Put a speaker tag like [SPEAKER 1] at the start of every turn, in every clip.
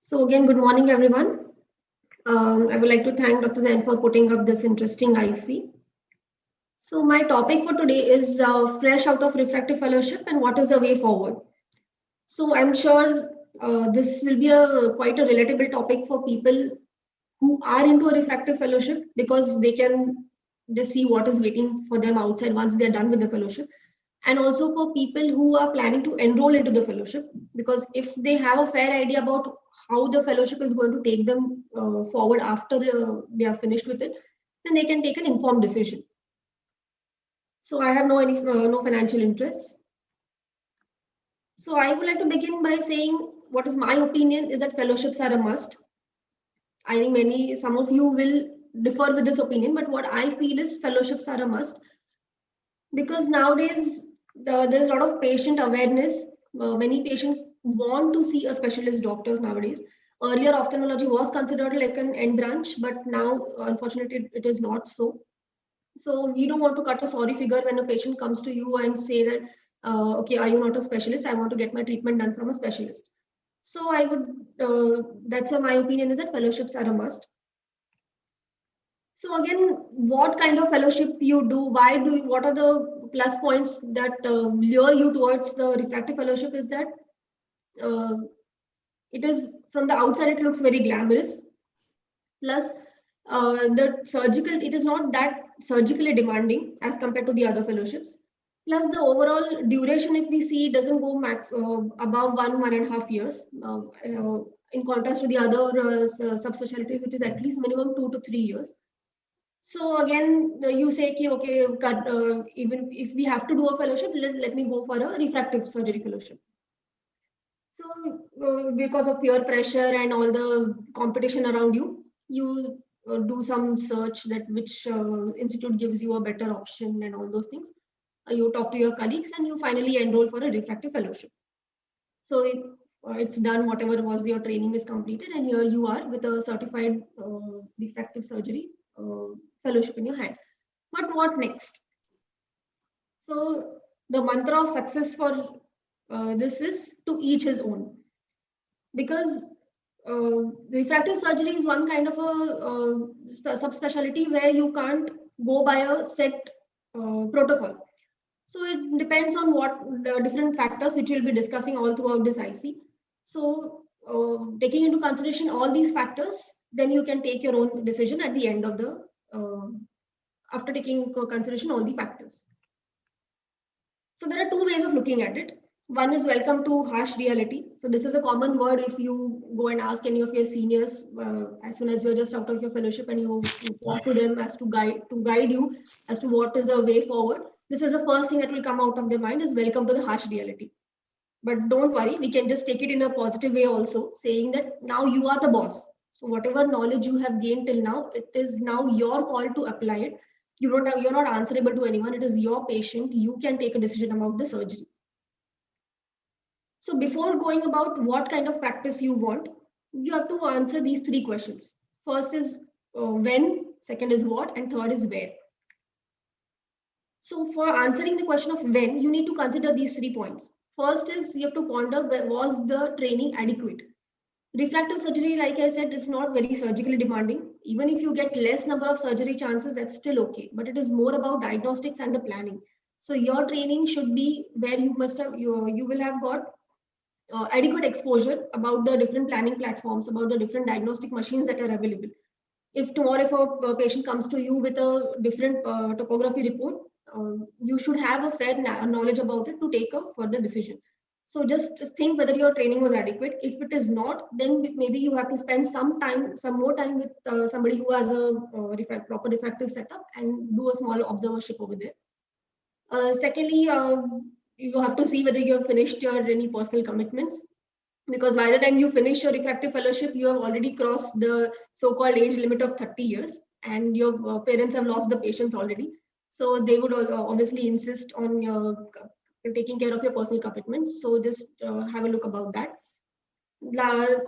[SPEAKER 1] So again, good morning, everyone. I would like to thank Dr. Zain for putting up this interesting IC. So my topic for today is fresh out of refractive fellowship and what is the way forward. So I'm sure this will be a quite a relatable topic for people who are into a refractive fellowship because they can just see what is waiting for them outside once they're done with the fellowship, and also for people who are planning to enroll into the fellowship, because if they have a fair idea about how the fellowship is going to take them forward after they are finished with it, then they can take an informed decision. So I have no financial interests. So I would like to begin by saying what is my opinion is that fellowships are a must. I think some of you will differ with this opinion, but what I feel is fellowships are a must because nowadays there's a lot of patient awareness. Many patients want to see a specialist doctors nowadays. Earlier, ophthalmology was considered like an end branch, but now, unfortunately, it is not so. So we don't want to cut a sorry figure when a patient comes to you and say that, okay, are you not a specialist? I want to get my treatment done from a specialist. So that's why my opinion is that fellowships are a must. So again, what kind of fellowship you do? What are the plus points that lure you towards the refractive fellowship? Is that uh, it is from the outside it looks very glamorous. Plus, the surgical it is not that surgically demanding as compared to the other fellowships. Plus, the overall duration, if we see, doesn't go max above 1.5 years. In contrast to the other subspecialties, which is at least minimum 2 to 3 years. So again, you say, okay, even if we have to do a fellowship, let me go for a refractive surgery fellowship. So because of peer pressure and all the competition around you, you do some search that which institute gives you a better option and all those things. You talk to your colleagues and you finally enroll for a refractive fellowship. So it's done, whatever was your training is completed, and here you are with a certified refractive surgery fellowship in your hand. But what next? So the mantra of success for this is to each his own, because refractive surgery is one kind of a subspecialty where you can't go by a set protocol. So it depends on what the different factors which we'll be discussing all throughout this IC. So taking into consideration all these factors, then you can take your own decision at the end of the after taking into consideration all the factors. So there are two ways of looking at it. One is welcome to harsh reality. So this is a common word if you go and ask any of your seniors as soon as you're just out of your fellowship and you talk to them as to guide you as to what is a way forward. This is the first thing that will come out of their mind is welcome to the harsh reality. But don't worry, we can just take it in a positive way also, saying that now you are the boss. So whatever knowledge you have gained till now, it is now your call to apply it. You're not answerable to anyone. It is your patient. You can take a decision about the surgery. So before going about what kind of practice you want, you have to answer these three questions. First is when, second is what, and third is where. So for answering the question of when, you need to consider these 3 points. First is you have to ponder, was the training adequate? Refractive surgery, like I said, is not very surgically demanding. Even if you get less number of surgery chances, that's still okay. But it is more about diagnostics and the planning. So your training should be where you will have got adequate exposure about the different planning platforms, about the different diagnostic machines that are available. If tomorrow if a patient comes to you with a different topography report, you should have a fair knowledge about it to take a further decision. So just think whether your training was adequate. If it is not, then maybe you have to spend some more time with somebody who has a proper refractive setup and do a small observership over there. Secondly, you have to see whether you have finished your any personal commitments, because by the time you finish your refractive fellowship, you have already crossed the so-called age limit of 30 years, and your parents have lost the patience already. So they would obviously insist on taking care of your personal commitments. So just have a look about that.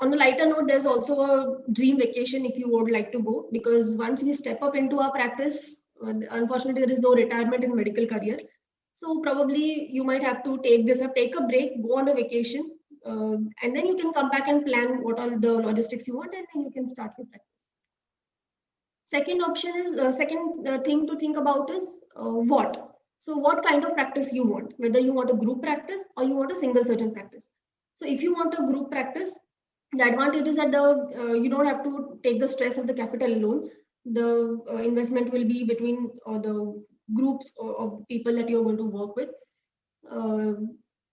[SPEAKER 1] On a lighter note, there's also a dream vacation if you would like to go, because once we step up into our practice, unfortunately, there is no retirement in medical career. So probably you might have to take a break, go on a vacation, and then you can come back and plan what are the logistics you want, and then you can start your practice. Second option is second thing to think about is what. So what kind of practice you want, whether you want a group practice or you want a single surgeon practice. So if you want a group practice, the advantage is that you don't have to take the stress of the capital alone. The investment will be between the groups of people that you're going to work with.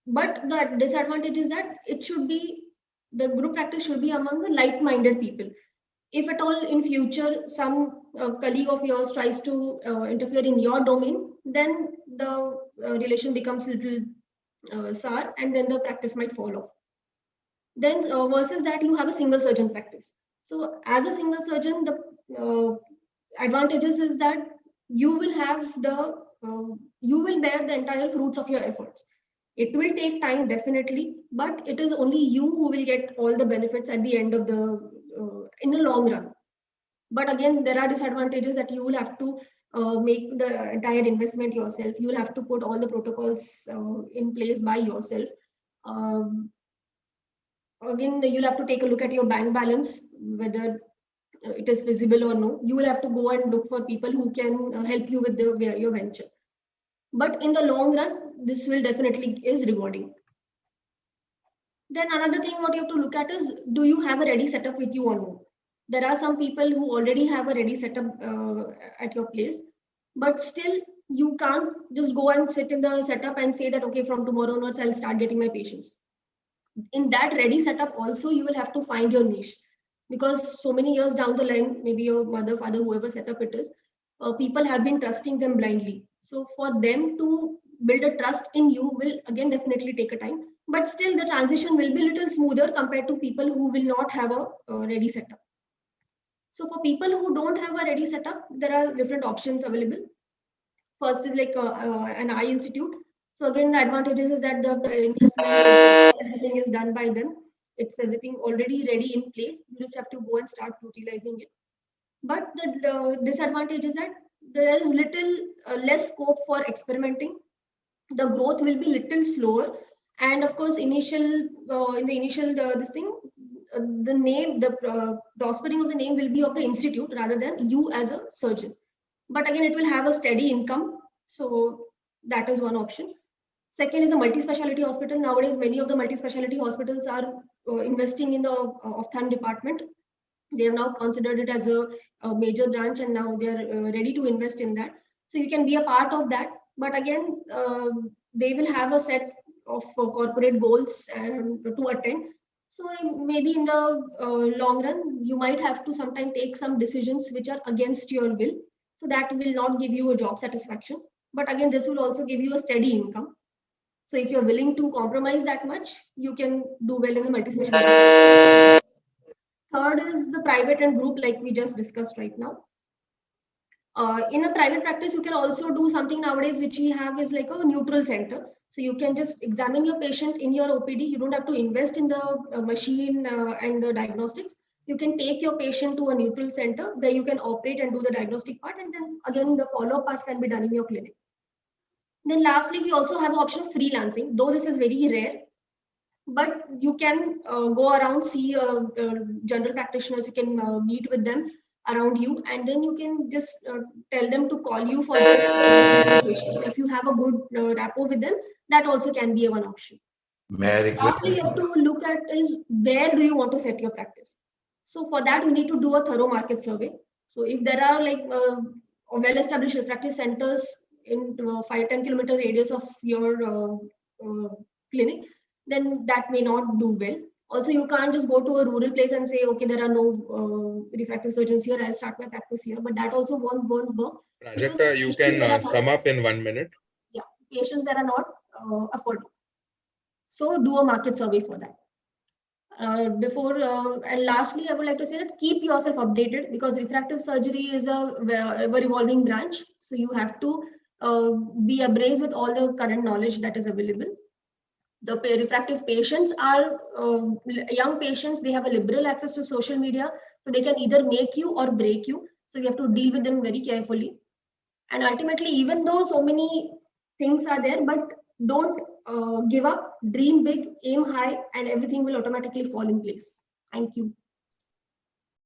[SPEAKER 1] But the disadvantage is that the group practice should be among the like-minded people. If at all in future some colleague of yours tries to interfere in your domain, then the relation becomes a little sour, and then the practice might fall off. Then versus that, you have a single surgeon practice. So as a single surgeon, the advantages is that you will you will bear the entire fruits of your efforts. It will take time, definitely, but it is only you who will get all the benefits at the end of the in the long run. But again, there are disadvantages that you will have to make the entire investment yourself. You will have to put all the protocols in place by yourself. Again, you'll have to take a look at your bank balance, whether it is visible or no. You will have to go and look for people who can help you with your venture. But in the long run, this will definitely is rewarding. Then another thing what you have to look at is, do you have a ready setup with you or no? There are some people who already have a ready setup at your place, but still you can't just go and sit in the setup and say that, okay, from tomorrow onwards, I'll start getting my patients. In that ready setup also, you will have to find your niche, because so many years down the line, maybe your mother, father, whoever setup it is, people have been trusting them blindly. So for them to build a trust in you will again definitely take a time, but still the transition will be a little smoother compared to people who will not have a ready setup. So for people who don't have a ready setup, there are different options available. First is like an eye institute. So again, the advantages is that the investment, everything is done by them. It's everything already ready in place. You just have to go and start utilizing it. But the disadvantage is that there is little less scope for experimenting. The growth will be little slower, and of course, in the initial this thing, the name, the prospering of the name will be of the institute rather than you as a surgeon. But again, it will have a steady income, so that is one option. Second is a multi-specialty hospital. Nowadays, many of the multi-specialty hospitals are investing in the ophthalm department. They have now considered it as a major branch, and now they are ready to invest in that. So you can be a part of that. But again, they will have a set of corporate goals and to attend. So maybe in the long run, you might have to sometimes take some decisions which are against your will. So that will not give you a job satisfaction. But again, this will also give you a steady income. So if you're willing to compromise that much, you can do well in the multi-specialty. Third is the private and group, like we just discussed right now. In a private practice, you can also do something nowadays, which we have is like a neutral center. So you can just examine your patient in your OPD. You don't have to invest in the machine and the diagnostics. You can take your patient to a neutral center where you can operate and do the diagnostic part. And then again, the follow-up part can be done in your clinic. Then lastly, we also have option of freelancing, though this is very rare. But you can go around, see general practitioners, you can meet with them around you, and then you can just tell them to call you for this. If you have a good rapport with them, that also can be one option. Lastly, you have to look at is where do you want to set your practice. So for that, you need to do a thorough market survey. So if there are like well-established refractive centers in 5-10 kilometer radius of your clinic, then that may not do well. Also, you can't just go to a rural place and say, okay, there are no refractive surgeons here, I'll start my practice here. But that also won't work.
[SPEAKER 2] Prajakta, you can sum up in 1 minute.
[SPEAKER 1] Yeah, patients that are not affordable. So do a market survey for that. And lastly, I would like to say that keep yourself updated, because refractive surgery is a ever evolving branch. So you have to be abreast with all the current knowledge that is available. The refractive patients are young patients. They have a liberal access to social media, so they can either make you or break you. So you have to deal with them very carefully. And ultimately, even though so many things are there, but don't give up, dream big, aim high, and everything will automatically fall in place. Thank you.